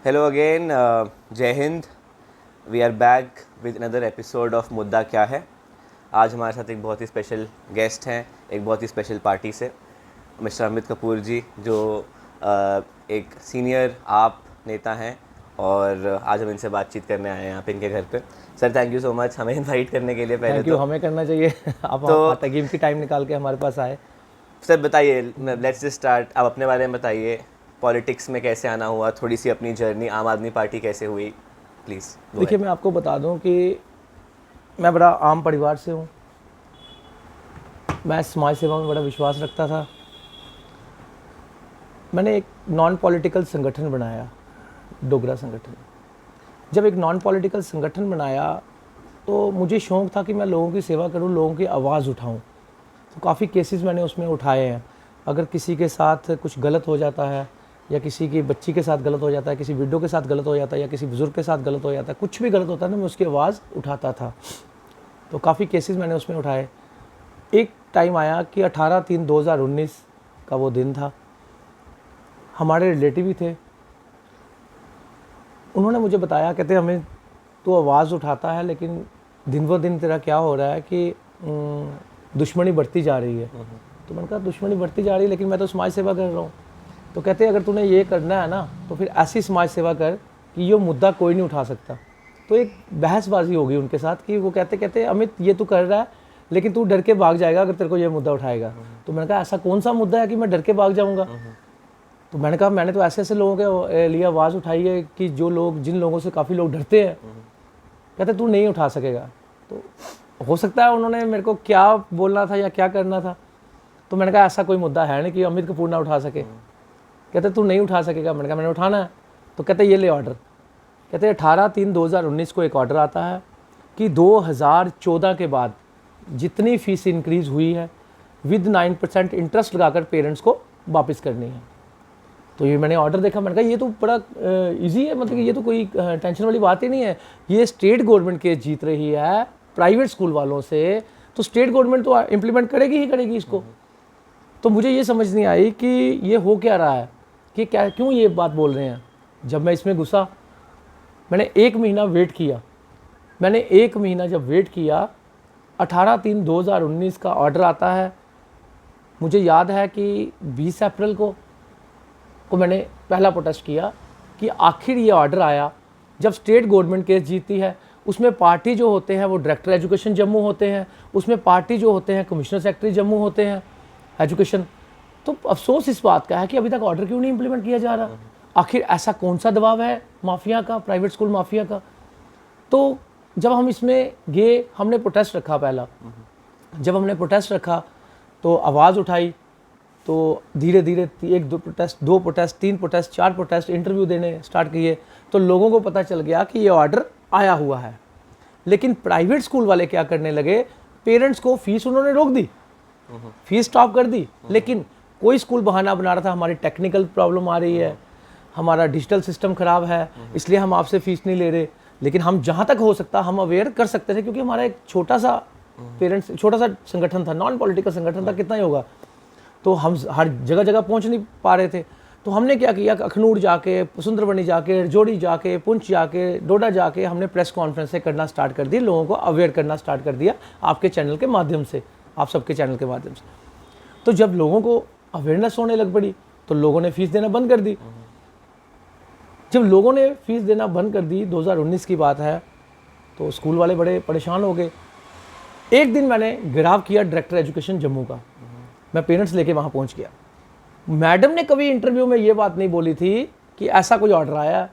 Hello again, जय हिंद. We are back with another episode of मुद्दा क्या है. आज हमारे साथ एक बहुत ही स्पेशल गेस्ट हैं, एक बहुत ही स्पेशल पार्टी से, मिस्टर अमित कपूर जी, जो एक सीनियर आप नेता हैं और आज हम इनसे बातचीत करने आए हैं यहाँ पे इनके घर पे. Sir thank you so much हमें इनवाइट करने के लिए. पहले थैंक यू, हमें करना चाहिए. आप तकीम की टाइम निकाल के हमारे पास आए. सर बताइए, लेट्स जस्ट स्टार्ट. आप अपने बारे में बताइए, पॉलिटिक्स में कैसे आना हुआ, थोड़ी सी अपनी जर्नी, आम आदमी पार्टी कैसे हुई, प्लीज़. देखिए, मैं आपको बता दूं कि मैं बड़ा आम परिवार से हूं. मैं समाज सेवा में बड़ा विश्वास रखता था. मैंने एक नॉन पॉलिटिकल संगठन बनाया, डोगरा संगठन. जब एक नॉन पॉलिटिकल संगठन बनाया तो मुझे शौक़ था कि मैं लोगों की सेवा करूं, लोगों की आवाज़ उठाऊं. तो काफ़ी केसेस मैंने उसमें उठाए हैं. अगर किसी के साथ कुछ गलत हो जाता है, या किसी की बच्ची के साथ गलत हो जाता है, किसी विडो के साथ गलत हो जाता है, या किसी बुज़ुर्ग के साथ गलत हो जाता है, कुछ भी गलत होता है ना, मैं उसकी आवाज़ उठाता था. तो काफ़ी केसेस मैंने उसमें उठाए. एक टाइम आया कि 18/3/2019 का वो दिन था. हमारे रिलेटिव ही थे. उन्होंने मुझे बताया, कहते हमें तो आवाज़ उठाता है, लेकिन दिन ब दिन तेरा क्या हो रहा है कि दुश्मनी बढ़ती जा रही है. तो मैंने कहा दुश्मनी बढ़ती जा रही है, लेकिन मैं तो समाज सेवा कर रहा हूँ. तो कहते अगर तूने ये करना है ना, तो फिर ऐसी समाज सेवा कर कि ये मुद्दा कोई नहीं उठा सकता. तो एक बहसबाजी हो गई उनके साथ कि वो कहते अमित ये तू कर रहा है, लेकिन तू डर के भाग जाएगा अगर तेरे को ये मुद्दा उठाएगा. तो मैंने कहा ऐसा कौन सा मुद्दा है कि मैं डर के भाग जाऊँगा. तो मैंने कहा मैंने तो ऐसे ऐसे लोगों के लिए आवाज़ उठाई है कि जिन लोगों से काफ़ी लोग डरते हैं. कहते तू नहीं उठा सकेगा. तो हो सकता है उन्होंने मेरे को क्या बोलना था या क्या करना था. तो मैंने कहा ऐसा कोई मुद्दा है नहीं कि अमित कपूर ना उठा सके. कहते तू नहीं उठा सकेगा. मैंने कहा मैंने उठाना है. तो कहते ये ले ऑर्डर. कहते 18/3/2019 को एक ऑर्डर आता है कि 2014 के बाद जितनी फ़ीस इंक्रीज़ हुई है विद 9% इंटरेस्ट लगाकर पेरेंट्स को वापस करनी है. तो ये मैंने ऑर्डर देखा. मैंने कहा ये तो बड़ा इजी है, मतलब ये तो कोई टेंशन वाली बात ही नहीं है. ये स्टेट गवर्नमेंट केस जीत रही है प्राइवेट स्कूल वालों से, तो स्टेट गवर्नमेंट तो इम्प्लीमेंट करेगी ही करेगी इसको. तो मुझे ये समझ नहीं आई कि ये हो क्या रहा है, कि क्या क्यों ये बात बोल रहे हैं. जब मैं इसमें घुसा, मैंने 1 महीना वेट किया. मैंने 1 महीना जब वेट किया, 18/3/2019 का ऑर्डर आता है. मुझे याद है कि 20 अप्रैल को मैंने पहला प्रोटेस्ट किया कि आखिर ये ऑर्डर आया. जब स्टेट गवर्नमेंट केस जीतती है, उसमें पार्टी जो होते हैं वो डायरेक्टर एजुकेशन जम्मू होते हैं, उसमें पार्टी जो होते हैं कमिश्नर सेक्रेटरी जम्मू होते हैं एजुकेशन. तो अफसोस इस बात का है कि अभी तक ऑर्डर क्यों नहीं इंप्लीमेंट किया जा रहा. आखिर ऐसा कौन सा दबाव है माफिया का, प्राइवेट स्कूल माफिया का. तो जब हम इसमें गए, हमने प्रोटेस्ट रखा. पहला जब हमने प्रोटेस्ट रखा तो आवाज़ उठाई. तो धीरे धीरे 1-2 protest, 2 protest, 3 protest, 4 protest, interview देने स्टार्ट किए. तो लोगों को पता चल गया कि ये ऑर्डर आया हुआ है. लेकिन प्राइवेट स्कूल वाले क्या करने लगे, पेरेंट्स को फीस उन्होंने रोक दी, फीस स्टॉप कर दी. लेकिन कोई स्कूल बहाना बना रहा था, हमारी टेक्निकल प्रॉब्लम आ रही है, हमारा डिजिटल सिस्टम ख़राब है, इसलिए हम आपसे फ़ीस नहीं ले रहे. लेकिन हम जहाँ तक हो सकता हम अवेयर कर सकते थे, क्योंकि हमारा एक छोटा सा संगठन था, नॉन पॉलिटिकल संगठन था. कितना ही होगा. तो हम हर जगह जगह पहुँच नहीं पा रहे थे. तो हमने क्या किया, अखनूर जाके, सुंदरबनी जाके, रजौड़ी जाके, पुंछ जाके, डोडा जाके हमने प्रेस कॉन्फ्रेंसें करना स्टार्ट कर दी. लोगों को अवेयर करना स्टार्ट कर दिया आपके चैनल के माध्यम से, आप सबके चैनल के माध्यम से. तो जब लोगों को अवेयरनेस होने लग पड़ी तो लोगों ने फ़ीस देना बंद कर दी. जब लोगों ने फ़ीस देना बंद कर दी, 2019 की बात है, तो स्कूल वाले बड़े परेशान हो गए. एक दिन मैंने घेराव किया डायरेक्टर एजुकेशन जम्मू का. मैं पेरेंट्स लेके वहाँ पहुँच गया. मैडम ने कभी इंटरव्यू में ये बात नहीं बोली थी कि ऐसा कोई ऑर्डर आया.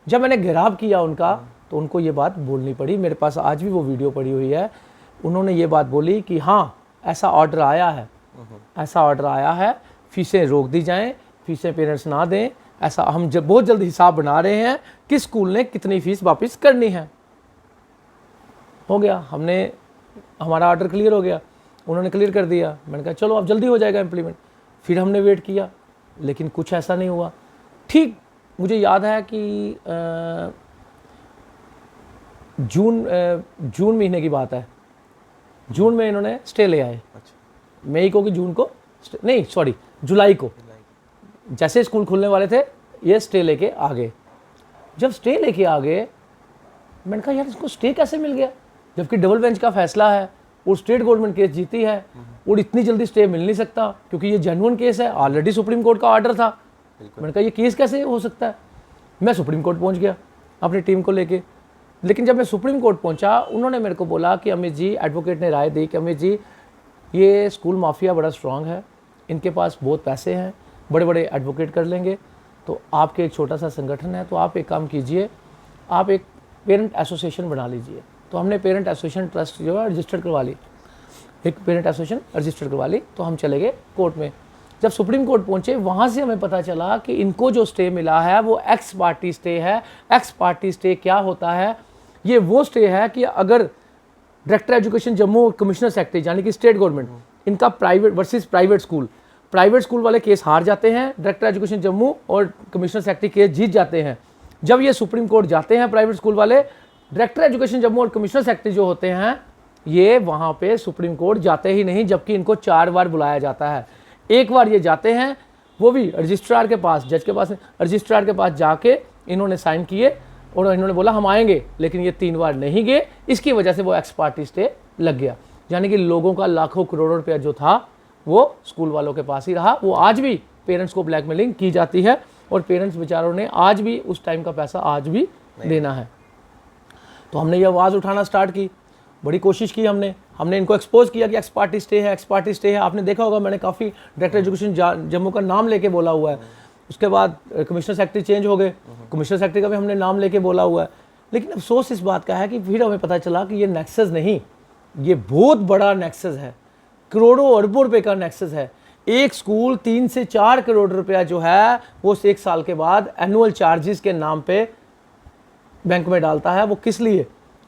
जब मैंने घेराव किया उनका, तो उनको ये बात बोलनी पड़ी. मेरे पास आज भी वो वीडियो पड़ी हुई है. उन्होंने ये बात बोली कि हाँ ऐसा ऑर्डर आया है, ऐसा ऑर्डर आया है, फ़ीसें रोक दी जाएं, फ़ीसें पेरेंट्स ना दें. ऐसा हम बहुत जल्द हिसाब बना रहे हैं कि स्कूल ने कितनी फ़ीस वापस करनी है. हो गया, हमारा ऑर्डर क्लियर हो गया, उन्होंने क्लियर कर दिया. मैंने कहा चलो अब जल्दी हो जाएगा इम्प्लीमेंट. फिर हमने वेट किया, लेकिन कुछ ऐसा नहीं हुआ. ठीक मुझे याद है कि जून महीने की बात है. जून में इन्होंने स्टे ले आए. मई को कि जून को नहीं, जुलाई को जैसे स्कूल खुलने वाले थे ये स्टे लेके आ गए. जब स्टे लेके आ गए, मैंने कहा यार इसको स्टे कैसे मिल गया, जबकि डबल बेंच का फैसला है और स्टेट गवर्नमेंट केस जीती है और इतनी जल्दी स्टे मिल नहीं सकता क्योंकि ये जेन्युइन केस है, ऑलरेडी सुप्रीम कोर्ट का ऑर्डर था। मैंने कहा ये केस कैसे हो सकता है। मैं सुप्रीम कोर्ट पहुंच गया अपनी टीम को लेके। लेकिन जब मैं सुप्रीम कोर्ट पहुंचा, उन्होंने मेरे को बोला कि अमित जी, एडवोकेट ने राय दी कि अमित जी ये स्कूल माफिया बड़ा स्ट्रांग है, इनके पास बहुत पैसे हैं, बड़े बड़े एडवोकेट कर लेंगे, तो आपके एक छोटा सा संगठन है, तो आप एक काम कीजिए, आप एक पेरेंट एसोसिएशन बना लीजिए। तो हमने पेरेंट एसोसिएशन ट्रस्ट जो है रजिस्टर्ड करवा ली, एक पेरेंट एसोसिएशन रजिस्टर्ड करवा ली। तो हम चले गए कोर्ट में। जब सुप्रीम कोर्ट पहुंचे, वहाँ से हमें पता चला कि इनको जो स्टे मिला है वो एक्स पार्टी स्टे है। एक्स पार्टी स्टे क्या होता है, ये वो स्टे है कि अगर director education Jammu commissioner secretary यानी कि स्टेट गवर्नमेंट, इनका प्राइवेट वर्सेस प्राइवेट स्कूल वाले केस हार जाते हैं, डायरेक्टर एजुकेशन जम्मू और कमिश्नर सेक्रेटरी केस जीत जाते हैं। जब ये सुप्रीम कोर्ट जाते हैं प्राइवेट स्कूल वाले, डायरेक्टर एजुकेशन जम्मू और कमिश्नर सेक्रेटरी जो होते हैं ये वहाँ पे सुप्रीम कोर्ट जाते ही नहीं, जबकि इनको 4 बार बुलाया जाता है। एक बार ये जाते हैं, वो भी रजिस्ट्रार के पास, जज के पास, रजिस्ट्रार के पास जाके इन्होंने साइन किए और इन्होंने बोला हम आएंगे, लेकिन ये 3 बार नहीं गए। इसकी वजह से वो एक्स पार्टी स्टे लग गया, यानी कि लोगों का लाखों करोड़ों रुपया जो था वो स्कूल वालों के पास ही रहा। वो आज भी पेरेंट्स को ब्लैकमेलिंग की जाती है और पेरेंट्स बेचारों ने आज भी उस टाइम का पैसा आज भी देना है। तो हमने ये आवाज़ उठाना स्टार्ट की, बड़ी कोशिश की हमने इनको एक्सपोज किया कि एक्स पार्टी स्टे है, एक्स पार्टी स्टे है। आपने देखा होगा मैंने काफ़ी डायरेक्टर एजुकेशन जम्मू का नाम लेके बोला हुआ है। उसके बाद कमिश्नर सेक्रेटरी चेंज हो गए, कमिश्नर सेक्रेटरी का भी हमने नाम लेके बोला हुआ है। लेकिन अफसोस इस बात का है कि फिर हमें पता चला कि ये नेक्सस नहीं, ये बहुत बड़ा नेक्सस है, करोड़ों अरबों रुपए का नेक्सस है। एक स्कूल 3 से 4 करोड़ रुपया जो है वो 1 साल के बाद एनुअल चार्जेस के नाम पे बैंक में डालता है। वो किस लिए?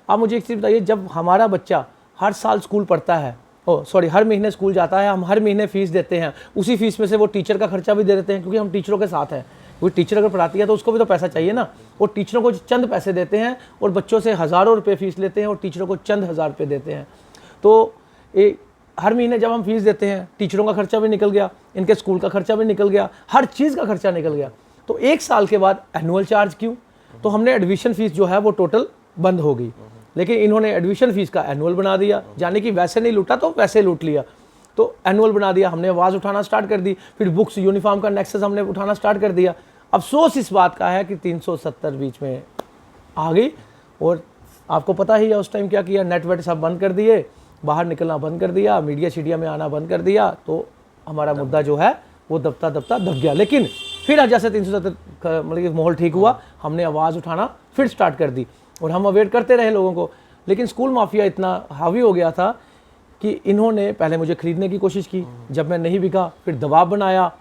आप मुझे एक चीज़ बताइए, जब हमारा बच्चा हर साल स्कूल पढ़ता है, हर महीने स्कूल जाता है, हम हर महीने फीस देते हैं, उसी फीस में से वो टीचर का खर्चा भी दे देते हैं क्योंकि हम टीचरों के साथ हैं। क्योंकि टीचर अगर पढ़ाती है तो उसको भी तो पैसा चाहिए ना। और टीचरों को चंद पैसे देते हैं और बच्चों से हज़ारों रुपये फीस लेते हैं और टीचरों को चंद हज़ार रुपये देते हैं। तो हर महीने जब हम फीस देते हैं, टीचरों का खर्चा भी निकल गया, इनके स्कूल का खर्चा भी निकल गया, हर चीज़ का खर्चा निकल गया। तो 1 साल के बाद एनुअल चार्ज क्यों? तो हमने एडमिशन फीस जो है वो टोटल बंद हो गई, लेकिन इन्होंने एडमिशन फीस का एनुअल बना दिया, यानी कि वैसे नहीं लूटा तो वैसे लूट लिया। तो एनुअल बना दिया, हमने आवाज़ उठाना स्टार्ट कर दी। फिर बुक्स यूनिफॉर्म का नेक्सस हमने उठाना स्टार्ट कर दिया। अफसोस इस बात का है कि 370 बीच में आ गई और आपको पता ही है उस टाइम क्या किया, नेट वेट सब बंद कर दिए, बाहर निकलना बंद कर दिया, मीडिया शीडिया में आना बंद कर दिया। तो हमारा मुद्दा जो है वो दबता दब गया। लेकिन फिर जैसे 370 मतलब कि माहौल ठीक हुआ, हमने आवाज़ उठाना फिर स्टार्ट कर दी और हम अवेट करते रहे लोगों को। लेकिन स्कूल माफिया इतना हावी हो गया था कि इन्होंने पहले मुझे ख़रीदने की कोशिश की, जब मैं नहीं बिका फिर दबाव बनाया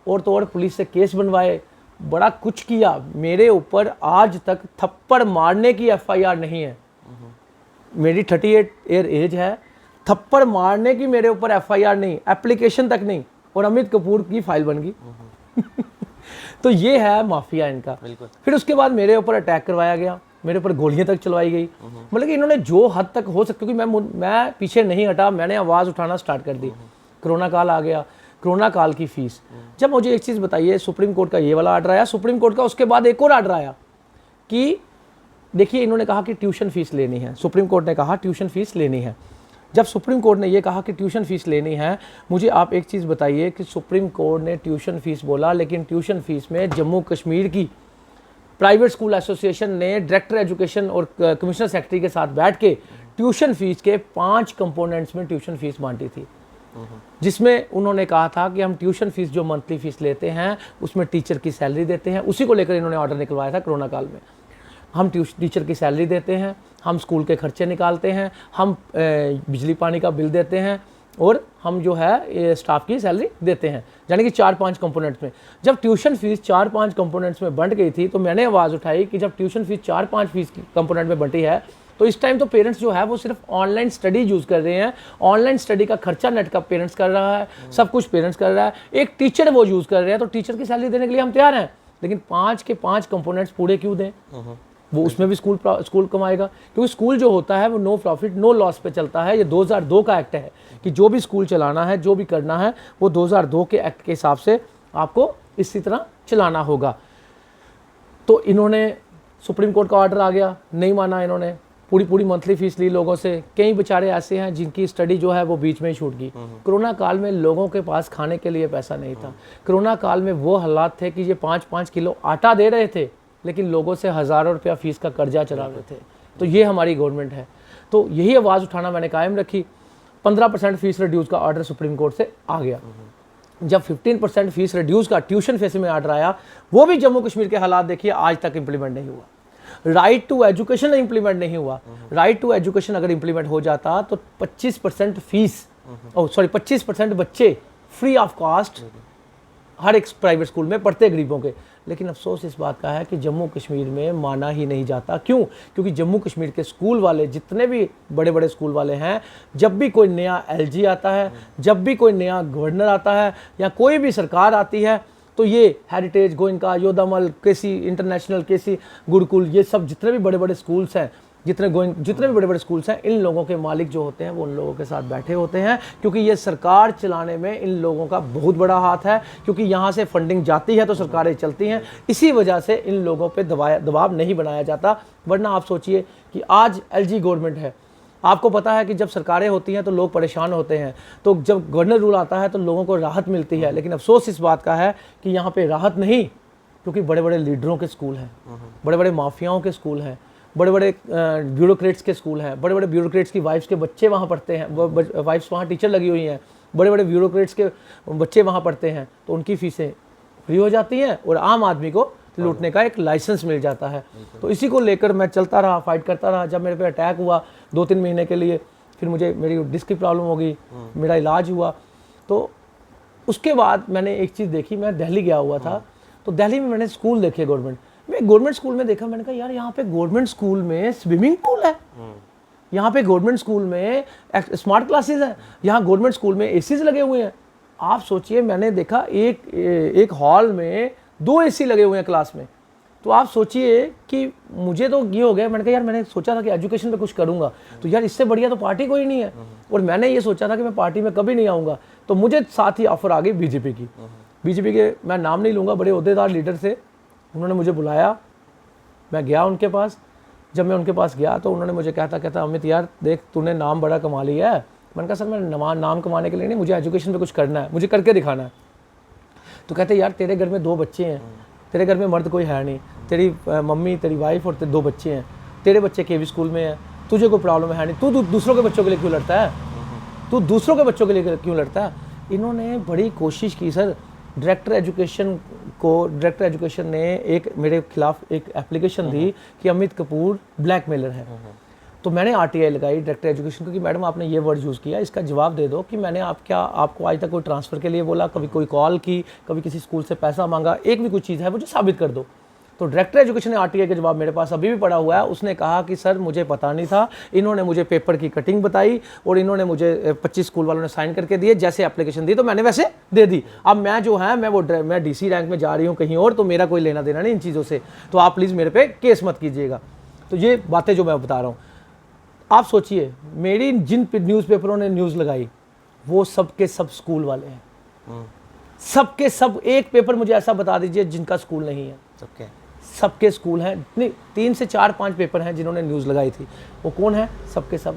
और तो और पुलिस से केस बनवाए, बड़ा कुछ किया। मेरे ऊपर आज तक थप्पड़ मारने की FIR नहीं है। मेरी 38 ईयर एज है, थप्पड़ मारने की मेरे ऊपर FIR नहीं, एप्लीकेशन तक नहीं, और अमित कपूर की फाइल बन गई। तो ये है माफिया इनका। फिर उसके बाद मेरे ऊपर अटैक करवाया गया, मेरे ऊपर गोलियां तक चलवाई गई। मतलब कि इन्होंने जो हद तक हो सकती, क्योंकि मैं पीछे नहीं हटा, मैंने आवाज़ उठाना स्टार्ट कर दी। कोरोना काल आ गया, कोरोना काल की फीस। जब मुझे एक चीज़ बताइए, सुप्रीम कोर्ट का ये वाला आर्डर आया, सुप्रीम कोर्ट का उसके बाद एक और आर्डर आया कि देखिए इन्होंने कहा कि ट्यूशन फीस लेनी है, सुप्रीम कोर्ट ने कहा ट्यूशन फीस लेनी है। जब सुप्रीम कोर्ट ने ये कहा कि ट्यूशन फीस लेनी है, मुझे आप एक चीज़ बताइए कि सुप्रीम कोर्ट ने ट्यूशन फीस बोला, लेकिन ट्यूशन फीस में जम्मू कश्मीर की प्राइवेट स्कूल एसोसिएशन ने डायरेक्टर एजुकेशन और कमिश्नर सेक्रेटरी के साथ बैठ के ट्यूशन फीस के 5 कंपोनेंट्स में ट्यूशन फीस बांटी थी, जिसमें उन्होंने कहा था कि हम ट्यूशन फीस जो मंथली फीस लेते हैं उसमें टीचर की सैलरी देते हैं। उसी को लेकर इन्होंने ऑर्डर निकलवाया था कोरोना काल में। हम टीचर की सैलरी देते हैं, हम स्कूल के खर्चे निकालते हैं, हम बिजली पानी का बिल देते हैं और हम जो है स्टाफ की सैलरी देते हैं, यानी कि 4-5 कंपोनेंट्स में। जब ट्यूशन फीस 4-5 कंपोनेंट्स में बंट गई थी तो मैंने आवाज़ उठाई कि जब ट्यूशन फीस 4-5 फीस कंपोनेंट में बंटी है तो इस टाइम तो पेरेंट्स जो है वो सिर्फ ऑनलाइन स्टडी यूज़ कर रहे हैं। ऑनलाइन स्टडी का खर्चा नेट का पेरेंट्स कर रहा है, सब कुछ पेरेंट्स कर रहा है, एक टीचर वो यूज़ कर रहे हैं, तो टीचर की सैलरी देने के लिए हम तैयार हैं, लेकिन 5 के 5 कंपोनेंट्स पूरे क्यों दें? वो उसमें भी स्कूल कमाएगा, क्योंकि स्कूल जो होता है वो नो प्रॉफिट नो लॉस पे चलता है। ये 2002 का एक्ट है कि जो भी स्कूल चलाना है, जो भी करना है, वो 2002 के एक्ट के हिसाब से आपको इसी तरह चलाना होगा। तो इन्होंने सुप्रीम कोर्ट का ऑर्डर आ गया, नहीं माना इन्होंने, पूरी मंथली फीस ली लोगों से। कई बेचारे ऐसे हैं जिनकी स्टडी जो है वो बीच में ही छूट गई। कोरोना काल में लोगों के पास खाने के लिए पैसा नहीं था। कोरोना काल में वो हालात थे कि ये 5-5 किलो आटा दे रहे थे, लेकिन लोगों से हज़ारों रुपया फीस का कर्जा चला रहे थे। तो ये हमारी गवर्नमेंट है। तो यही आवाज़ उठाना मैंने कायम रखी। 15% फीस रिड्यूस का ऑर्डर सुप्रीम कोर्ट से आ गया। जब 15% फीस रिड्यूस का ट्यूशन फीस में ऑर्डर आया, वो भी जम्मू कश्मीर के हालात देखिए आज तक इंप्लीमेंट नहीं हुआ। राइट टू एजुकेशन इंप्लीमेंट नहीं हुआ। राइट टू एजुकेशन अगर इंप्लीमेंट हो जाता तो 25% फीस 25% बच्चे फ्री ऑफ कॉस्ट हर एक प्राइवेट स्कूल में पढ़ते गरीबों के। लेकिन अफसोस इस बात का है कि जम्मू कश्मीर में माना ही नहीं जाता। क्यों? क्योंकि जम्मू कश्मीर के स्कूल वाले, जितने भी बड़े बड़े स्कूल वाले हैं, जब भी कोई नया LG आता है, जब भी कोई नया गवर्नर आता है या कोई भी सरकार आती है, तो ये हेरिटेज, गोइंका, योधामल, केसी इंटरनेशनल, केसी गुरुकुल, ये सब जितने भी बड़े बड़े स्कूल्स हैं, जितने भी बड़े बड़े स्कूल्स हैं, इन लोगों के मालिक जो होते हैं वो उन लोगों के साथ बैठे होते हैं। क्योंकि ये सरकार चलाने में इन लोगों का बहुत बड़ा हाथ है, क्योंकि यहाँ से फंडिंग जाती है तो सरकारें चलती हैं। इसी वजह से इन लोगों पे दबाव नहीं बनाया जाता। वरना आप सोचिए कि आज LG गवर्नमेंट है, आपको पता है कि जब सरकारें होती हैं तो लोग परेशान होते हैं, तो जब गवर्नर रूल आता है तो लोगों को राहत मिलती है। लेकिन अफसोस इस बात का है कि यहाँ पे राहत नहीं, क्योंकि बड़े बड़े लीडरों के स्कूल हैं, बड़े बड़े माफियाओं के स्कूल हैं, बड़े बड़े ब्यूरोक्रेट्स के स्कूल हैं, बड़े बड़े ब्यूरोक्रेट्स की वाइफ्स के बच्चे वहाँ पढ़ते हैं, वाइफ्स वहाँ टीचर लगी हुई हैं, बड़े बड़े ब्यूरोक्रेट्स के बच्चे वहाँ पढ़ते हैं, तो उनकी फीसें फ्री हो जाती हैं और आम आदमी को लूटने का एक लाइसेंस मिल जाता है। तो इसी को लेकर मैं चलता रहा, फाइट करता रहा। जब मेरे पे अटैक हुआ 2-3 महीने के लिए, फिर मेरी डिस्क की प्रॉब्लम हो गई, मेरा इलाज हुआ। तो उसके बाद मैंने एक चीज़ देखी, मैं दिल्ली गया हुआ था, तो दिल्ली में मैंने स्कूल देखे गवर्नमेंट स्कूल में देखा। मैंने कहा यार यहाँ पे गवर्नमेंट स्कूल में स्विमिंग पूल है, यहाँ पे गवर्नमेंट स्कूल में स्मार्ट क्लासेस हैं, यहाँ गवर्नमेंट स्कूल में ACs लगे हुए हैं। आप सोचिए, मैंने देखा एक हॉल में 2 AC लगे हुए हैं क्लास में। तो आप सोचिए कि मुझे तो ये हो गया। मैंने कहा यार, मैंने सोचा था कि एजुकेशन पे कुछ करूंगा, तो यार इससे बढ़िया तो पार्टी कोई नहीं है। और मैंने ये सोचा था कि मैं पार्टी में कभी नहीं आऊँगा। तो मुझे साथ ही ऑफर आ गई बीजेपी की। बीजेपी के, मैं नाम नहीं लूँगा, बड़े ओहदेदार लीडर थे, उन्होंने मुझे बुलाया, मैं गया उनके पास। जब मैं उनके पास गया तो उन्होंने मुझे कहता अमित यार देख, तूने नाम बड़ा कमा लिया है। मैंने कहा सर, मैं नाम कमाने के लिए नहीं, मुझे एजुकेशन पे कुछ करना है, मुझे करके दिखाना है। तो कहते यार, तेरे घर में 2 बच्चे हैं, तेरे घर में मर्द कोई है नहीं, तेरी मम्मी, तेरी वाइफ और तेरे 2 बच्चे हैं, तेरे बच्चे KB स्कूल में हैं, तुझे कोई प्रॉब्लम है नहीं, तू दूसरों के बच्चों के लिए क्यों लड़ता है, तू दूसरों के बच्चों के लिए क्यों लड़ता है। इन्होंने बड़ी कोशिश की सर। डायरेक्टर एजुकेशन ने मेरे खिलाफ एक एप्लीकेशन दी कि अमित कपूर ब्लैकमेलर है। तो मैंने RTI लगाई डायरेक्टर एजुकेशन को कि मैडम आपने ये वर्ड यूज़ किया, इसका जवाब दे दो कि मैंने आपको आज तक कोई ट्रांसफ़र के लिए बोला, कभी कोई कॉल की, कभी किसी स्कूल से पैसा मांगा, एक भी कुछ चीज़ है मुझे साबित कर दो। तो डायरेक्टर एजुकेशन ने RTI का जवाब मेरे पास अभी भी पड़ा हुआ है। उसने कहा कि सर मुझे पता नहीं था, इन्होंने मुझे पेपर की कटिंग बताई और इन्होंने मुझे 25 स्कूल वालों ने साइन करके दिए, जैसे एप्लीकेशन दी तो मैंने वैसे दे दी। अब मैं जो है मैं DC रैंक में जा रही हूँ कहीं और, तो मेरा कोई लेना देना नहीं इन चीज़ों से, तो आप प्लीज़ मेरे पे केस मत कीजिएगा। तो ये बातें जो मैं बता रहा हूँ, आप सोचिए मेरी जिन न्यूज़पेपरों ने न्यूज़ लगाई वो सब के सब स्कूल वाले हैं, सबके सब। एक पेपर मुझे ऐसा बता दीजिए जिनका स्कूल नहीं है। सबके स्कूल हैं। नहीं, 3 से 4-5 पेपर हैं जिन्होंने न्यूज़ लगाई थी। वो कौन है? सबके सब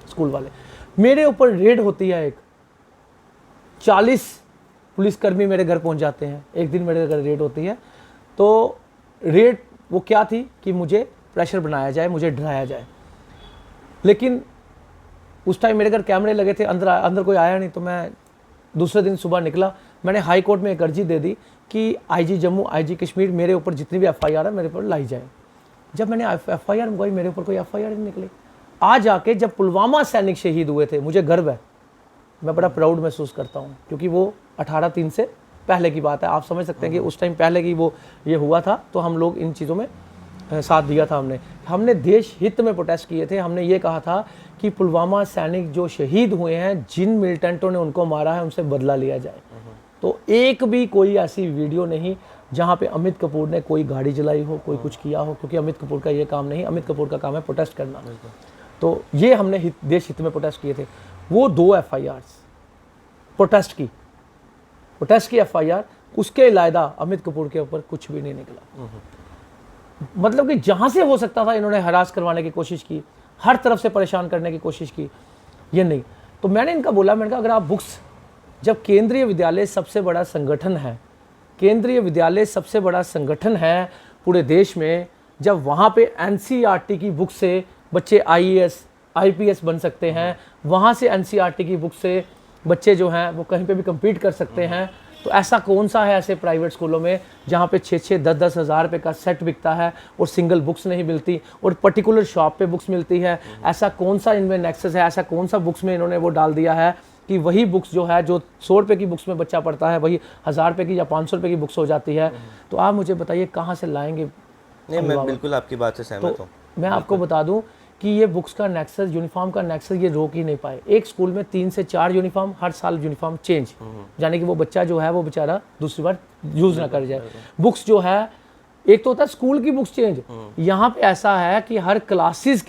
स्कूल वाले। मेरे ऊपर रेड होती है, 40 पुलिसकर्मी मेरे घर पहुंच जाते हैं। एक दिन मेरे घर रेड होती है, तो रेड वो क्या थी कि मुझे प्रेशर बनाया जाए, मुझे डराया जाए। लेकिन उस टाइम मेरे घर कैमरे लगे थे, अंदर कोई आया नहीं। तो मैं दूसरे दिन सुबह निकला, मैंने हाई कोर्ट में एक अर्जी दे दी कि IG जम्मू, IG कश्मीर मेरे ऊपर जितनी भी FIR है मेरे ऊपर लाई जाए। जब मैंने FIR मंगवाई, मेरे ऊपर कोई FIR नहीं निकली। आज आके जब पुलवामा सैनिक शहीद हुए थे, मुझे गर्व है, मैं बड़ा प्राउड महसूस करता हूँ, क्योंकि वो 18/3 से पहले की बात है। आप समझ सकते हैं कि उस टाइम पहले की वो ये हुआ था, तो हम लोग इन चीज़ों में साथ दिया था। हमने देश हित में प्रोटेस्ट किए थे। हमने ये कहा था कि पुलवामा सैनिक जो शहीद हुए हैं, जिन मिलिटेंटों ने उनको मारा है, उनसे बदला लिया जाए। तो एक भी कोई ऐसी वीडियो नहीं जहाँ पे अमित कपूर ने कोई गाड़ी जलाई हो, कोई कुछ किया हो, क्योंकि अमित कपूर का ये काम नहीं। अमित कपूर का काम है प्रोटेस्ट करना। तो ये हमने देश हित में प्रोटेस्ट किए थे। वो 2 FIRs प्रोटेस्ट की FIR, उसके अलावा अमित कपूर के ऊपर कुछ भी नहीं निकला। मतलब कि जहाँ से हो सकता था इन्होंने हरास करवाने की कोशिश की, हर तरफ से परेशान करने की कोशिश की, ये नहीं। तो मैंने इनका बोला, मैंने कहा अगर आप बुक्स, जब केंद्रीय विद्यालय सबसे बड़ा संगठन है, केंद्रीय विद्यालय सबसे बड़ा संगठन है पूरे देश में, जब वहाँ पे एनसीईआरटी की बुक से बच्चे आईएएस आईपीएस बन सकते हैं, वहाँ से एनसीईआरटी की बुक से बच्चे जो हैं वो कहीं पे भी compete कर सकते हैं, तो ऐसा कौन सा है ऐसे प्राइवेट स्कूलों में जहाँ पे 6-6, 10-10 हज़ार रुपये का सेट बिकता है और सिंगल बुक्स नहीं मिलती और पर्टिकुलर शॉप पे बुक्स मिलती है? ऐसा कौन सा इनमें नेक्सस है, ऐसा कौन सा बुक्स में इन्होंने वो डाल दिया है कि वही बुक्स जो है, जो 100 रुपये की बुक्स में बच्चा पढ़ता है, वही 1000 रुपये की या 500 रुपये की बुक्स हो जाती है? तो आप मुझे बताइए कहाँ से लाएंगे? नहीं, मैं बिल्कुल आपकी बात से सहमत हूँ। मैं आपको बता दूं कि ये बुक्स का नेक्सस, यूनिफॉर्म का नेक्सस ये रोक ही नहीं पाए। एक स्कूल में 3 से 4 यूनिफॉर्म, हर साल यूनिफॉर्म चेंज, यानी कि वो बच्चा जो है वो बेचारा दूसरी बार यूज़ ना कर जाए। बुक्स जो है, एक तो होता है स्कूल की बुक्स चेंज, यहाँ पे ऐसा है कि हर क्लासेस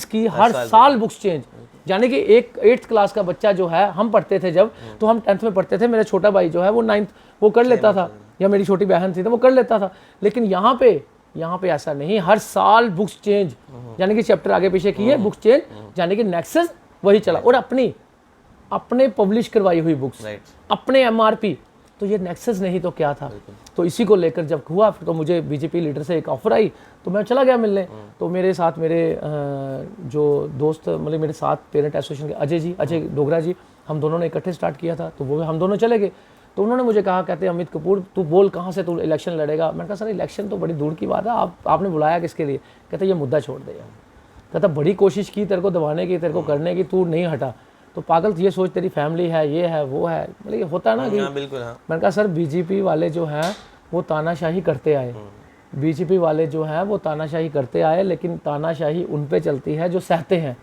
की हर साल बुक्स चेंज, यानी कि एक 8th क्लास का बच्चा जो है, हम पढ़ते थे जब, तो हम 10th में पढ़ते थे, मेरा छोटा भाई जो है वो 9th वो कर लेता था, या मेरी छोटी बहन थी तो वो कर लेता था। लेकिन यहाँ पे ऐसा नहीं, हर साल बुक्स चेंज, यानी कि चैप्टर आगे पीछे किए, बुक्स चेंज, यानी कि नेक्सस वही चला, और अपने पब्लिश करवाई हुई बुक्स, अपने एमआरपी। तो ये नेक्सस नहीं तो क्या था? तो इसी को लेकर जब हुआ, तो मुझे बीजेपी लीडर से एक ऑफर आई, तो मैं चला गया मिलने। तो मेरे साथ मेरे जो दोस्त, मतलब मेरे साथ पेरेंट एसोसिएशन के अजय डोगरा जी, हम दोनों ने इकट्ठे स्टार्ट किया था, तो वो हम दोनों चले गए। तो उन्होंने मुझे कहा, कहते अमित कपूर तू बोल कहाँ से तू इलेक्शन लड़ेगा? मैंने कहा सर इलेक्शन तो बड़ी दूर की बात है, आपने बुलाया किसके लिए? कहते ये मुद्दा छोड़ दे यार। कहता बड़ी कोशिश की तेरे को दबाने की, तेरे को करने की, तू नहीं हटा। तो पागल ये सोच, तेरी फैमिली है, ये है, वो है, मतलब ये होता है ना कि बिल्कुल। मैंने कहा सर बीजेपी वाले जो हैं वो तानाशाही करते आए, बीजेपी वाले जो हैं वो तानाशाही करते आए, लेकिन तानाशाही उन पे चलती है जो सहते हैं।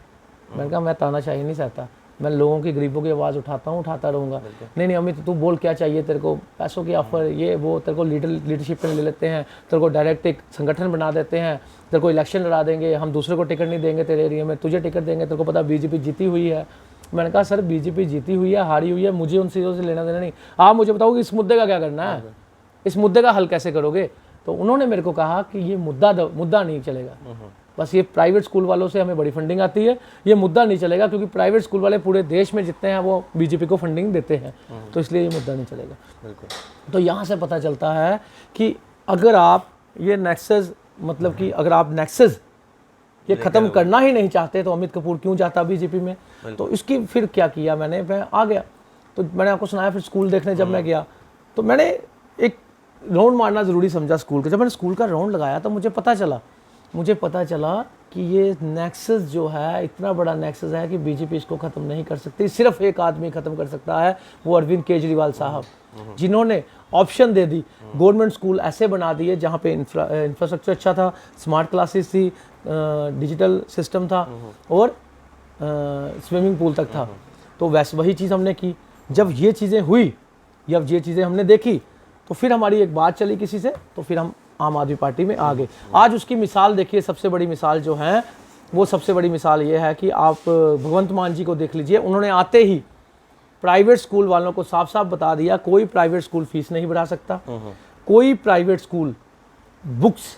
मैंने कहा मैं तानाशाही नहीं सहता, मैं लोगों की, गरीबों की आवाज़ उठाता रहूँगा। नहीं अमित तू बोल क्या चाहिए तेरे को? पैसों की ऑफर, ये वो, तेरे को लीडरशिप में ले लेते हैं, तेरे को डायरेक्ट एक संगठन बना देते हैं, तेरे को इलेक्शन लड़ा देंगे, हम दूसरे को टिकट नहीं देंगे तेरे एरिया में, तुझे टिकट देंगे, तेरे को पता बीजेपी जीती हुई है। मैंने कहा सर बीजेपी जीती हुई है, हारी हुई है, मुझे उन चीज़ों से लेना देना नहीं। आप मुझे बताओ कि इस मुद्दे का क्या करना है, इस मुद्दे का हल कैसे करोगे? तो उन्होंने मेरे को कहा कि ये मुद्दा नहीं चलेगा, बस ये प्राइवेट स्कूल वालों से हमें बड़ी फंडिंग आती है, ये मुद्दा नहीं चलेगा, क्योंकि प्राइवेट स्कूल वाले पूरे देश में जितने हैं वो बीजेपी को फंडिंग देते हैं, तो इसलिए ये मुद्दा नहीं चलेगा। बिल्कुल। तो यहाँ से पता चलता है कि अगर आप ये नेक्सस, मतलब कि अगर आप नेक्सस ये ख़त्म करना ही नहीं चाहते तो अमित कपूर क्यों जाता बीजेपी में? तो इसकी फिर क्या किया मैं आ गया। तो मैंने आपको सुनाया, फिर स्कूल देखने जब मैं गया तो मैंने एक राउंड मारना ज़रूरी समझा स्कूल का। जब मैंने स्कूल का राउंड लगाया तो मुझे पता चला कि ये नेक्सस जो है इतना बड़ा नेक्सस है कि बीजेपी इसको ख़त्म नहीं कर सकती, सिर्फ एक आदमी ख़त्म कर सकता है, वो अरविंद केजरीवाल साहब, जिन्होंने ऑप्शन दे दी। गवर्नमेंट स्कूल ऐसे बना दिए जहाँ पे इंफ्रास्ट्रक्चर अच्छा था, स्मार्ट क्लासेस थी, डिजिटल सिस्टम था और स्विमिंग पूल तक था। तो वैसे वही चीज़ हमने की। जब ये चीज़ें हुई, जब ये चीज़ें हमने देखी, तो फिर हमारी एक बात चली किसी से, तो फिर हम आम आदमी पार्टी में आ गए। आज उसकी मिसाल देखिए, सबसे बड़ी मिसाल जो है वो सबसे बड़ी मिसाल ये है कि आप भगवंत मान जी को देख लीजिए। उन्होंने आते ही प्राइवेट स्कूल वालों को साफ साफ बता दिया, कोई प्राइवेट स्कूल फीस नहीं बढ़ा सकता, कोई private school books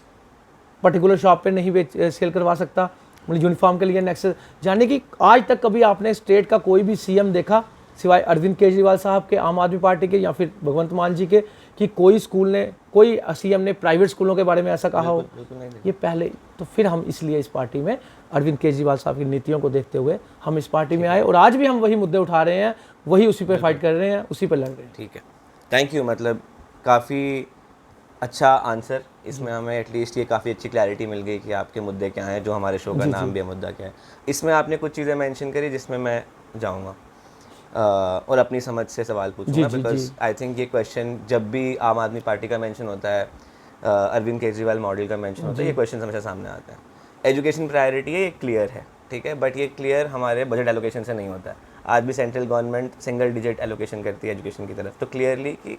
particular shop पे नहीं सेल करवा सकता, मतलब यूनिफॉर्म के लिए नेक्सस। यानी कि आज तक कभी आपने स्टेट का कोई भी सीएम देखा सिवाय अरविंद केजरीवाल साहब के, आम आदमी पार्टी के, या फिर भगवंत मान जी के, कि कोई स्कूल ने, कोई सीएम ने प्राइवेट स्कूलों के बारे में ऐसा कहा हो? ये पहले। तो फिर हम इसलिए इस पार्टी में अरविंद केजरीवाल साहब की नीतियों को देखते हुए हम इस पार्टी में आए, और आज भी हम वही मुद्दे उठा रहे हैं, वही उसी पे फाइट कर रहे हैं, उसी पे लड़ रहे हैं। ठीक है, थैंक यू। मतलब काफ़ी अच्छा आंसर, इसमें हमें एटलीस्ट ये काफ़ी अच्छी क्लैरिटी मिल गई कि आपके मुद्दे क्या हैं, जो हमारे शो का नाम भी है मुद्दा क्या है। इसमें आपने कुछ चीज़ें मेंशन करी जिसमें मैं जाऊँगा और अपनी समझ से सवाल पूछूंगा, बिकॉज आई थिंक ये क्वेश्चन जब भी आम आदमी पार्टी का मेंशन होता है, अरविंद केजरीवाल मॉडल का मेंशन होता है, ये क्वेश्चन हमेशा सामने आते हैं। एजुकेशन प्रायोरिटी है, ये क्लियर है, ठीक है, बट ये क्लियर हमारे बजट एलोकेशन से नहीं होता है। आज भी central government single digit allocation करती है एजुकेशन की तरफ, तो क्लियरली कि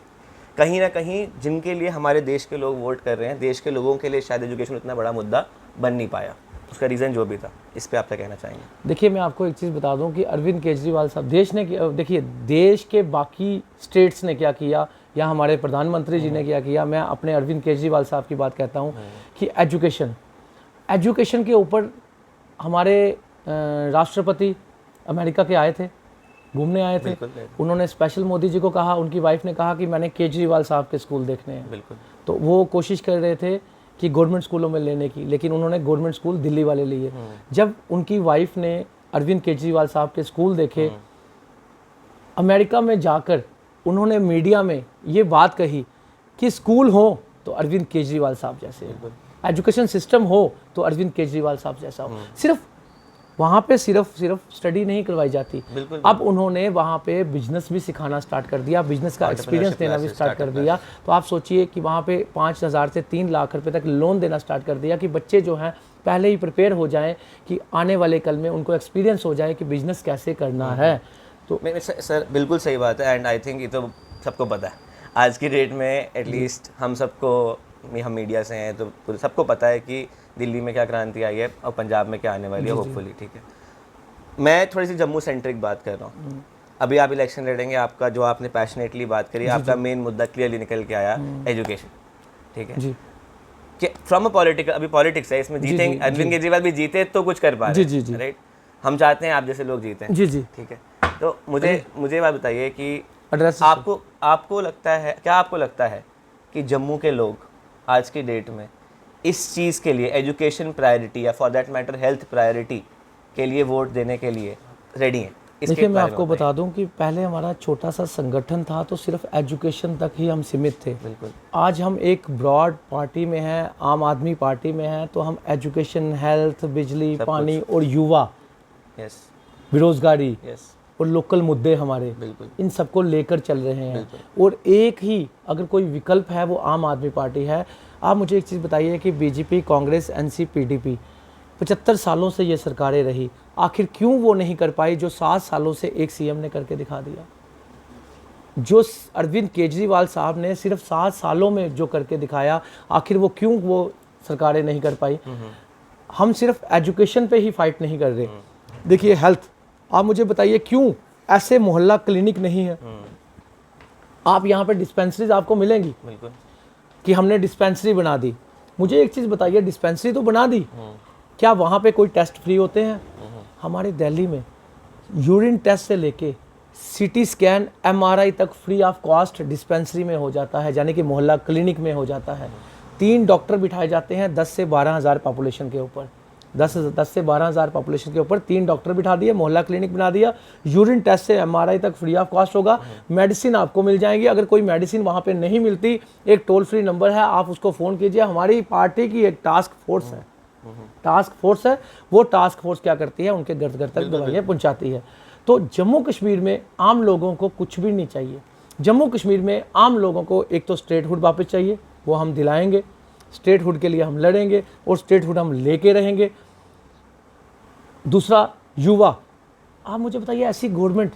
कहीं ना कहीं जिनके लिए हमारे देश के लोग वोट कर रहे हैं, देश के लोगों के लिए शायद एजुकेशन इतना बड़ा मुद्दा बन नहीं पाया। उसका रीज़न जो भी था, इस पे आप क्या कहना चाहेंगे? देखिए, मैं आपको एक चीज़ बता दूं कि अरविंद केजरीवाल साहब, देश ने, देखिए देश के बाकी स्टेट्स ने क्या किया या हमारे प्रधानमंत्री जी ने क्या किया, मैं अपने अरविंद केजरीवाल साहब की बात कहता हूँ कि एजुकेशन के ऊपर हमारे राष्ट्रपति अमेरिका के आए थे, घूमने आए थे, उन्होंने स्पेशल मोदी जी को कहा, उनकी वाइफ ने कहा कि मैंने केजरीवाल साहब के स्कूल देखने हैं। बिल्कुल। तो वो कोशिश कर रहे थे कि गवर्नमेंट स्कूलों में लेने की, लेकिन उन्होंने गवर्नमेंट स्कूल दिल्ली वाले लिए। जब उनकी वाइफ ने अरविंद केजरीवाल साहब के स्कूल देखे, अमेरिका में जाकर उन्होंने मीडिया में ये बात कही कि स्कूल हो तो अरविंद केजरीवाल साहब जैसे हो, एजुकेशन सिस्टम हो तो अरविंद केजरीवाल साहब जैसा हो। सिर्फ वहाँ पे सिर्फ स्टडी नहीं करवाई जाती, अब उन्होंने वहाँ पे बिजनेस भी सिखाना स्टार्ट कर दिया, बिजनेस का एक्सपीरियंस देना भी स्टार्ट कर दिया। तो आप सोचिए कि वहाँ पे 5,000 से 3 लाख रुपए तक लोन देना स्टार्ट कर दिया कि बच्चे जो हैं पहले ही प्रिपेयर हो जाएं कि आने वाले कल में उनको एक्सपीरियंस हो जाए कि बिजनेस कैसे करना है। तो सर बिल्कुल सही बात है, एंड आई थिंक ये तो सबको पता है आज की डेट में, एटलीस्ट हम सबको, हम मीडिया से हैं तो सबको पता है कि दिल्ली में क्या क्रांति आई है और पंजाब में क्या आने वाली है, होपफुली। ठीक है, मैं थोड़ी सी जम्मू सेंट्रिक बात कर रहा हूँ। अभी आप इलेक्शन लड़ेंगे, आपका जो आपने पैशनेटली बात करी, आपका मेन मुद्दा क्लियरली निकल के आया, एजुकेशन। ठीक है जी, कि फ्रॉम अ पॉलिटिकल, अभी पॉलिटिक्स है, इसमें जीतेंगे, अरविंद केजरीवाल भी जीते तो कुछ कर पा रहे हैं। जी, राइट, हम चाहते हैं आप जैसे लोग जीते हैं। जी। ठीक है, तो मुझे बात बताइए कि एड्रेस आपको लगता है, क्या आपको लगता है कि जम्मू के लोग आज की डेट में इस चीज़ के लिए, एजुकेशन प्रायोरिटी या for that matter health priority के लिए वोट देने के लिए रेडी हैं? देखिए, मैं आपको बता दूं कि पहले हमारा छोटा सा संगठन था तो सिर्फ एजुकेशन तक ही हम सीमित थे। बिल्कुल। आज हम एक ब्रॉड पार्टी में हैं, आम आदमी पार्टी में हैं, तो हम एजुकेशन, हेल्थ, बिजली, पानी और युवा, बेरोजगारी और लोकल मुद्दे हमारे, इन सबको लेकर चल रहे हैं। और एक ही अगर कोई विकल्प है वो आम आदमी पार्टी है। आप मुझे एक चीज़ बताइए कि बीजेपी, कांग्रेस, एनसी, पीडीपी 75 सालों से ये सरकारें रही, आखिर क्यों वो नहीं कर पाई जो 7 सालों से एक सीएम ने करके दिखा दिया? जो अरविंद केजरीवाल साहब ने सिर्फ 7 सालों में जो करके दिखाया, आखिर वो क्यों वो सरकारें नहीं कर पाई? हम सिर्फ एजुकेशन पे ही फाइट नहीं कर रहे। देखिए, हेल्थ, आप मुझे बताइए क्यों ऐसे मोहल्ला क्लिनिक नहीं है? आप यहाँ पे डिस्पेंसरीज आपको मिलेंगी कि हमने डिस्पेंसरी बना दी। मुझे एक चीज़ बताइए, डिस्पेंसरी तो बना दी, क्या वहाँ पे कोई टेस्ट फ्री होते हैं? हमारे दिल्ली में यूरिन टेस्ट से लेके सीटी स्कैन, एमआरआई तक फ्री ऑफ कॉस्ट डिस्पेंसरी में हो जाता है, यानी कि मोहल्ला क्लिनिक में हो जाता है। 3 डॉक्टर बिठाए जाते हैं 10 से 12 हज़ार पॉपुलेशन के ऊपर, 10 से 12 हज़ार पॉपुलेशन के ऊपर 3 डॉक्टर बिठा दिए, मोहल्ला क्लिनिक बना दिया, यूरिन टेस्ट से एमआरआई तक फ्री ऑफ कॉस्ट होगा, मेडिसिन आपको मिल जाएंगी। अगर कोई मेडिसिन वहाँ पे नहीं मिलती, एक टोल फ्री नंबर है, आप उसको फ़ोन कीजिए। हमारी पार्टी की एक टास्क फोर्स है, वो टास्क फोर्स क्या करती है, उनके घर घर तक दवाइयाँ पहुँचाती है। तो जम्मू कश्मीर में आम लोगों को कुछ भी नहीं चाहिए। जम्मू कश्मीर में आम लोगों को एक तो स्टेटहुड वापस चाहिए, वो हम दिलाएंगे, स्टेटहुड के लिए हम लड़ेंगे और स्टेटहुड हम लेके रहेंगे। दूसरा, युवा, आप मुझे बताइए, ऐसी गवर्नमेंट,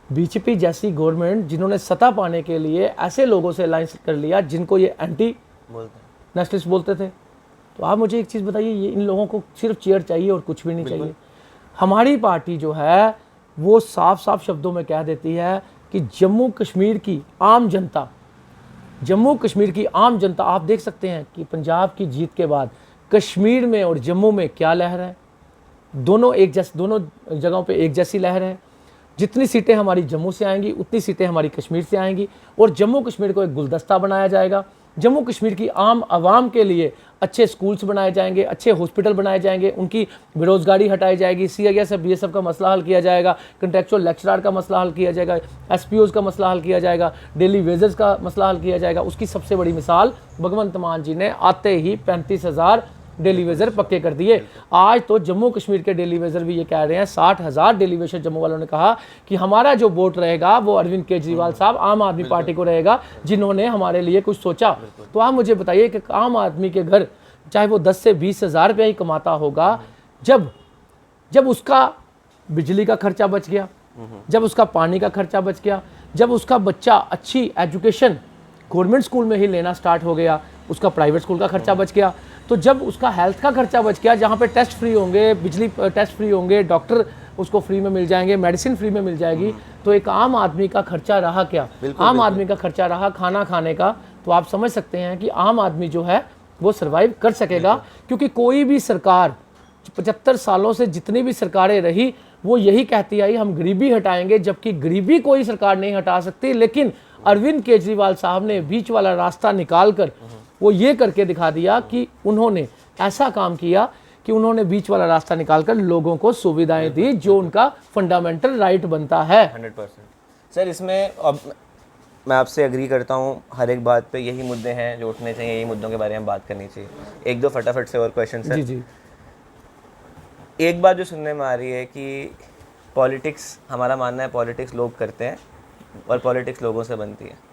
बीजेपी जैसी गवर्नमेंट जिन्होंने सत्ता पाने के लिए ऐसे लोगों से अलायंस कर लिया जिनको ये एंटी नेशनलिस्ट बोलते थे, तो आप मुझे एक चीज़ बताइए, ये इन लोगों को सिर्फ चेयर चाहिए और कुछ भी नहीं चाहिए। हमारी पार्टी जो है वो साफ साफ शब्दों में कह देती है कि जम्मू कश्मीर की आम जनता, आप देख सकते हैं कि पंजाब की जीत के बाद कश्मीर में और जम्मू में क्या लहर है। दोनों जगहों पे एक जैसी लहर है। जितनी सीटें हमारी जम्मू से आएंगी उतनी सीटें हमारी कश्मीर से आएंगी और जम्मू कश्मीर को एक गुलदस्ता बनाया जाएगा। जम्मू कश्मीर की आम आवाम के लिए अच्छे स्कूल्स बनाए जाएंगे, अच्छे हॉस्पिटल बनाए जाएंगे, उनकी बेरोजगारी हटाई जाएगी, सीआईएसएफ बीएसएफ का मसला हल किया जाएगा, कंट्रेक्चुअल लेक्चरर का मसला हल किया जाएगा, एसपीओज का मसला हल किया जाएगा, डेली वेजेस का मसला हल किया जाएगा। उसकी सबसे बड़ी मिसाल भगवंत मान जी ने आते ही 35,000 डेली वेजर पक्के कर दिए। आज तो जम्मू कश्मीर के डेली वेजर भी ये कह रहे हैं, 60,000 डेली वेजर जम्मू वालों ने कहा कि हमारा जो वोट रहेगा वो अरविंद केजरीवाल साहब, आम आदमी पार्टी को रहेगा, जिन्होंने हमारे लिए कुछ सोचा। तो आप मुझे बताइए कि आम आदमी के घर चाहे वो 10 से 20 हज़ार रुपया ही कमाता होगा, जब उसका बिजली का खर्चा बच गया, जब उसका पानी का खर्चा बच गया, जब उसका बच्चा अच्छी एजुकेशन गवर्नमेंट स्कूल में ही लेना स्टार्ट हो गया, उसका प्राइवेट स्कूल का खर्चा बच गया, तो जब उसका हेल्थ का खर्चा बच गया, जहाँ पे टेस्ट फ्री होंगे, बिजली टेस्ट फ्री होंगे, डॉक्टर उसको फ्री में मिल जाएंगे, मेडिसिन फ्री में मिल जाएगी, तो एक आम आदमी का खर्चा रहा क्या? आम आदमी का खर्चा रहा खाना खाने का। तो आप समझ सकते हैं कि आम आदमी जो है वो सर्वाइव कर सकेगा, क्योंकि कोई भी सरकार 75 सालों से जितनी भी सरकारें रही वो यही कहती आई हम गरीबी हटाएंगे, जबकि गरीबी कोई सरकार नहीं हटा सकती। लेकिन अरविंद केजरीवाल साहब ने बीच वाला रास्ता निकाल कर वो ये करके दिखा दिया कि उन्होंने ऐसा काम किया कि उन्होंने बीच वाला रास्ता निकालकर लोगों को सुविधाएं दी जो उनका फंडामेंटल राइट बनता है। 100%। सर इसमें अब मैं आपसे एग्री करता हूँ, हर एक बात पे यही मुद्दे हैं जो उठने चाहिए, यही मुद्दों के बारे में बात करनी चाहिए। एक दो फटाफट से और क्वेश्चन सर। जी जी। एक बात जो सुनने में आ रही है कि पॉलिटिक्स, हमारा मानना है पॉलिटिक्स लोग करते हैं और पॉलिटिक्स लोगों से बनती है।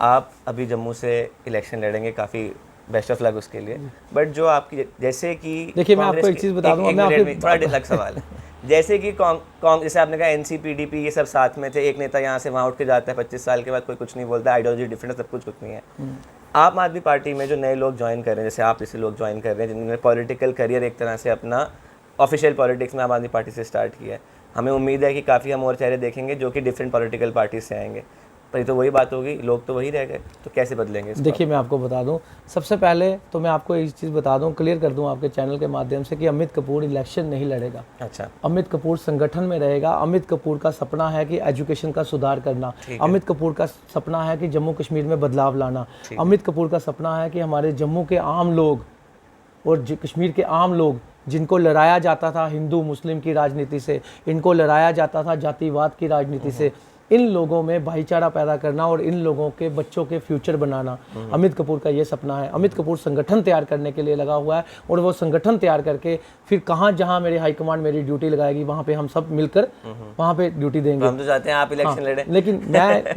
आप अभी जम्मू से इलेक्शन लड़ेंगे, काफ़ी बेस्ट ऑफ लक उसके लिए। बट जो आपकी जैसे कि देखिए मैं आपको एक चीज़ बता दूंगा, मैं आपको थोड़ा अलग सवाल है। जैसे कि जैसे आपने कहा एनसी पीडीपी ये सब साथ में थे, एक नेता यहाँ से वहाँ उठ के जाता है, 25 साल के बाद कोई कुछ नहीं बोलता, आइडियोलॉजी डिफरेंट सब कुछ नहीं है। आम आदमी पार्टी में जो नए लोग ज्वाइन कर रहे हैं, जैसे आप जैसे लोग ज्वाइन कर रहे हैं जिन्होंने पॉलिटिकल करियर एक तरह से अपना ऑफिशियल पॉलिटिक्स में आम आदमी पार्टी से स्टार्ट किया है, हमें उम्मीद है कि काफ़ी हम और चेहरे देखेंगे जो कि डिफरेंट पॉलिटिकल पार्टी से आएंगे। पर ये तो वही बात होगी, लोग तो वही रह गए, तो कैसे बदलेंगे इसको? देखिए मैं आपको बता दूं, सबसे पहले तो मैं आपको एक चीज़ बता दूं, क्लियर कर दूं आपके चैनल के माध्यम से कि अमित कपूर इलेक्शन नहीं लड़ेगा। अच्छा। अमित कपूर संगठन में रहेगा। अमित कपूर का सपना है कि एजुकेशन का सुधार करना। अमित कपूर का सपना है कि जम्मू कश्मीर में बदलाव लाना। अमित कपूर का सपना है कि हमारे जम्मू के आम लोग और कश्मीर के आम लोग जिनको लड़ाया जाता था हिंदू मुस्लिम की राजनीति से, इनको लड़ाया जाता था जातिवाद की राजनीति से, इन लोगों में भाईचारा पैदा करना और इन लोगों के बच्चों के फ्यूचर बनाना अमित कपूर का ये सपना है। अमित कपूर संगठन तैयार करने के लिए लगा हुआ है और वो संगठन तैयार करके फिर कहाँ जहाँ मेरे हाईकमांड मेरी ड्यूटी लगाएगी वहाँ पे हम सब मिलकर वहाँ पे ड्यूटी देंगे। हम तो चाहते हैं आप इलेक्शन लड़ें। लेकिन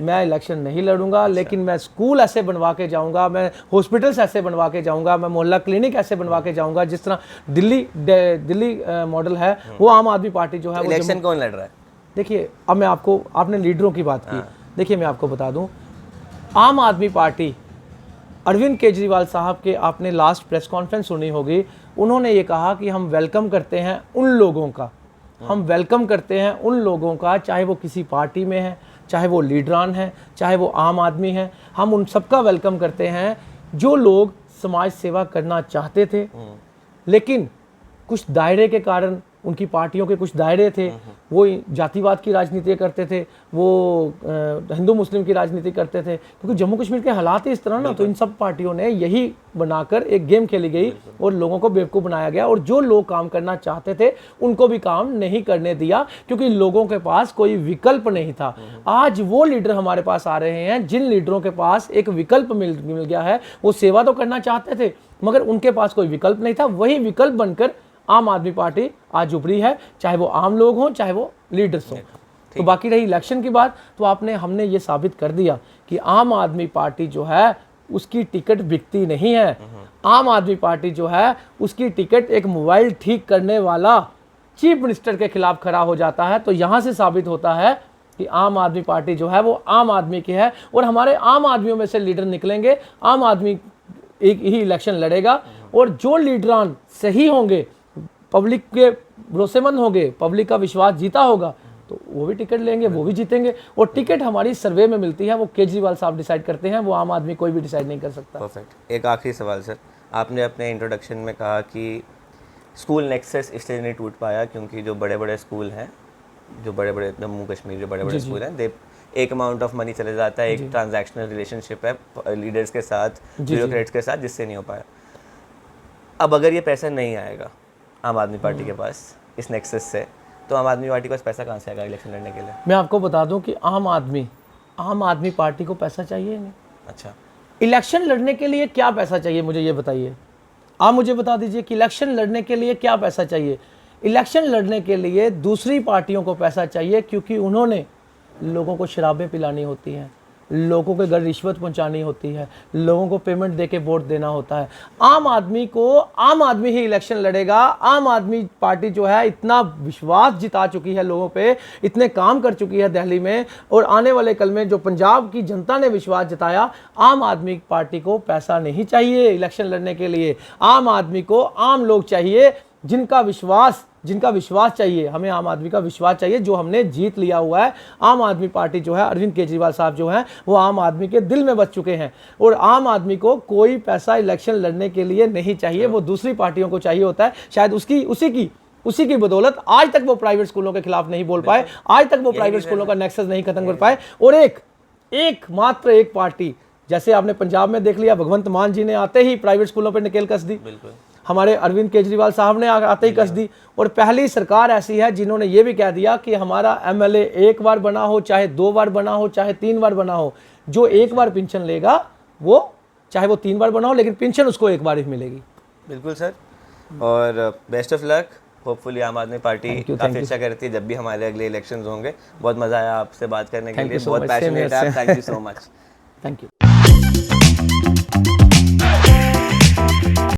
मैं इलेक्शन नहीं लड़ूंगा, लेकिन मैं स्कूल ऐसे बनवा के जाऊँगा, मैं हॉस्पिटल्स ऐसे बनवा के जाऊँगा, मैं मोहल्ला क्लिनिक ऐसे बनवा के जाऊँगा जिस तरह दिल्ली मॉडल है। वो आम आदमी पार्टी जो है इलेक्शन कौन लड़ रहा है? देखिए अब मैं आपको, आपने लीडरों की बात की, देखिए मैं आपको बता दूं, आम आदमी पार्टी अरविंद केजरीवाल साहब के आपने लास्ट प्रेस कॉन्फ्रेंस सुनी होगी, उन्होंने ये कहा कि हम वेलकम करते हैं उन लोगों का, हम वेलकम करते हैं उन लोगों का, चाहे वो किसी पार्टी में है, चाहे वो लीडरान है, चाहे वो आम आदमी है, हम उन सबका वेलकम करते हैं जो लोग समाज सेवा करना चाहते थे लेकिन कुछ दायरे के कारण, उनकी पार्टियों के कुछ दायरे थे, वो जातिवाद की राजनीति करते थे, वो हिंदू मुस्लिम की राजनीति करते थे, क्योंकि जम्मू कश्मीर के हालात ही इस तरह ना, तो इन सब पार्टियों ने यही बनाकर एक गेम खेली गई और लोगों को बेवकूफ़ बनाया गया और जो लोग काम करना चाहते थे उनको भी काम नहीं करने दिया क्योंकि लोगों के पास कोई विकल्प नहीं था। आज वो लीडर हमारे पास आ रहे हैं जिन लीडरों के पास एक विकल्प मिल गया है। वो सेवा तो करना चाहते थे मगर उनके पास कोई विकल्प नहीं था, वही विकल्प बनकर आम आदमी पार्टी आज उभरी है, चाहे वो आम लोग हों चाहे वो लीडर्स हों। तो बाकी रही इलेक्शन की बात, तो हमने ये साबित कर दिया कि आम आदमी पार्टी जो है उसकी टिकट बिकती नहीं है। आम आदमी पार्टी जो है उसकी टिकट एक मोबाइल ठीक करने वाला चीफ मिनिस्टर के खिलाफ खड़ा हो जाता है। तो यहाँ से साबित होता है कि आम आदमी पार्टी जो है वो आम आदमी की है और हमारे आम आदमियों में से लीडर निकलेंगे। आम आदमी एक ही इलेक्शन लड़ेगा और जो लीडरान सही होंगे, पब्लिक के भरोसेमंद होंगे, पब्लिक का विश्वास जीता होगा, तो वो भी टिकट लेंगे, वो भी जीतेंगे। और टिकट हमारी सर्वे में मिलती है, वो केजरीवाल साहब डिसाइड करते हैं, वो आम आदमी कोई भी डिसाइड नहीं कर सकता। परफेक्ट। एक आखिरी सवाल सर, आपने अपने इंट्रोडक्शन में कहा कि स्कूल नेक्सस इसलिए नहीं टूट पाया क्योंकि जो बड़े बड़े स्कूल हैं, जो बड़े बड़े जम्मू कश्मीर जो बड़े बड़े स्कूल हैं, दे एक अमाउंट ऑफ मनी चले जाता है, एक ट्रांजैक्शनल रिलेशनशिप है लीडर्स के साथ, ब्यूरोक्रेट्स के साथ, जिससे नहीं हो पाया। अब अगर ये पैसा नहीं आएगा आम आदमी पार्टी के पास इस नेक्सस से, तो आम आदमी पार्टी के पास पैसा कहाँ से आएगा इलेक्शन लड़ने के लिए? मैं आपको बता दूं कि आम आदमी पार्टी को पैसा चाहिए नहीं। अच्छा, इलेक्शन लड़ने के लिए क्या पैसा चाहिए, मुझे ये बताइए। आप मुझे बता दीजिए कि इलेक्शन लड़ने के लिए क्या पैसा चाहिए। इलेक्शन लड़ने के लिए दूसरी पार्टियों को पैसा चाहिए क्योंकि उन्होंने लोगों को शराबें पिलानी होती हैं, लोगों के घर रिश्वत पहुंचानी होती है, लोगों को पेमेंट देके वोट देना होता है। आम आदमी ही इलेक्शन लड़ेगा। आम आदमी पार्टी जो है इतना विश्वास जिता चुकी है लोगों पे, इतने काम कर चुकी है दिल्ली में, और आने वाले कल में जो पंजाब की जनता ने विश्वास जताया, आम आदमी पार्टी को पैसा नहीं चाहिए इलेक्शन लड़ने के लिए। आम आदमी को आम लोग चाहिए जिनका विश्वास जिनका विश्वास चाहिए, हमें आम आदमी का विश्वास चाहिए, जो हमने जीत लिया हुआ है। आम आदमी पार्टी जो है, अरविंद केजरीवाल साहब जो हैं, वो आम आदमी के दिल में बस चुके हैं और आम आदमी को कोई पैसा इलेक्शन लड़ने के लिए नहीं चाहिए, वो दूसरी पार्टियों को चाहिए होता है। शायद उसी की बदौलत आज तक वो प्राइवेट स्कूलों के खिलाफ नहीं बोल पाए, आज तक वो प्राइवेट स्कूलों का नेक्सस नहीं खत्म कर पाए। और मात्र एक पार्टी, जैसे आपने पंजाब में देख लिया, भगवंत मान जी ने आते ही प्राइवेट स्कूलों पर नकेल कस दी, हमारे अरविंद केजरीवाल साहब ने आते ही कस दी। और पहली सरकार ऐसी है जिन्होंने ये भी कह दिया कि हमारा एमएलए एक बार बना हो, चाहे 2 बार बना हो, चाहे 3 बार बना हो, जो एक बार पेंशन लेगा वो चाहे वो 3 बार बना हो, लेकिन पेंशन उसको एक बार ही मिलेगी। बिल्कुल सर, और बेस्ट ऑफ लक। होपफुली आम आदमी पार्टी काफ़ी अच्छा करती है जब भी हमारे अगले इलेक्शंस होंगे। बहुत मज़ा आया आपसे बात करने के लिए, बहुत पैशनेट आप, thank you so much. Thank you.